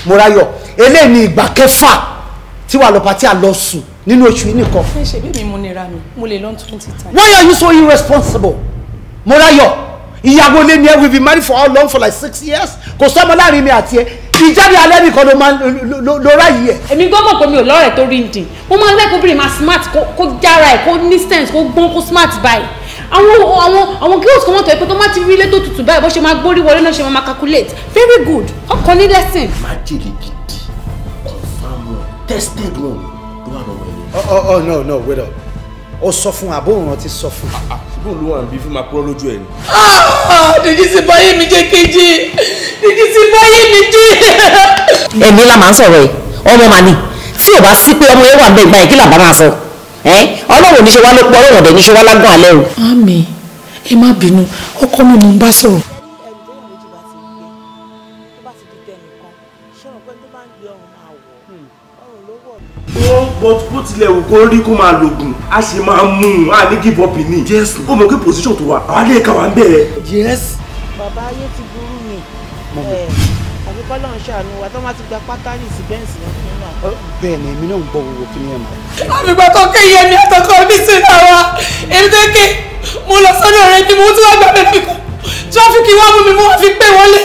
Morayo eléyìí ni ìgbà kẹfà tí wàá lọ pàtí àlọ sùn nínú oṣù yìí nìkan. ẹ ṣe bí mi mo nira mi mo lè lọ 20 times. Why are you so irresponsible? Morayo ìyàwó lé ní ẹ we been married for how long? For like 6 years. Kò sọ́mọ láàrin mi àti ẹ ìjáde alẹ́ nìkan ló máa lọ ráyè ẹ̀. èmi gbọ́ mọ̀ pé mi ò lọ́rẹ̀ tó rí ǹdìn mo máa ń lẹ́kọ̀ọ́ bí máa smart kó jára ẹ̀ kó ní sense kó gbọ́n kó smart báyìí àwọn girls kan wọ́n tọ́ ẹ pé tó má ti rí ilé tó tutù báyìí bó ṣe máa gbórí wọlé náà ṣe máa calculate very good ọkọ ní lesson. májèlé gidi confam one tested one ló wà lọ́wọ́ ẹ̀. Oh no no wait up ó sọ fún àbóhùn ti sọ fún. ṣùgbọ́n ló wà níbí fún máa pọ́ lójú ẹ̀ ni. dèjì sí báyé mi jẹ́ kejì dèjì sí báyé mi jẹ́. ẹ̀mí la máa ń sọ̀rọ̀ ẹ̀ ọmọ màní tí ò bá sí pé ọmọ yẹn wà bẹ́ẹ̀ gbà yẹn kí làbá máa sọ ọlọ́run níṣẹ́ wá ló pọ̀ ọlọ́run ọ̀dẹ̀ níṣẹ́ wá lágùn alẹ́ o. Mami ẹ má bínú ọkọ mi mò ń bá sọ̀rọ̀. bó tilẹ̀ wù kó rí kó máa lògùn a sì máa mú un a ní give up ní. ó mọ̀ pé position tó wà àwọn alẹ́ ká wà ń bẹ̀rẹ̀. Yes. Bàbá ayé ti burú mi àbí kọ́lọ́ ń ṣàánú wa tó má ti gba pátánì sí bẹ́ǹsì yẹn fún náà. Bẹ́ẹ̀ ni èmi náà ń gbọ́ gbogbo kí ni ẹ̀ mọ̀. àbígbà tó kéye mi àtọkọ mi sí náà wá èmi tó ké mo lọ sọ́dọ̀ rẹ̀ ni mo tún wá gbà bẹ́ẹ̀ fi kọ́ tráfíkì wá mú mi mo wá fi pé wọlé.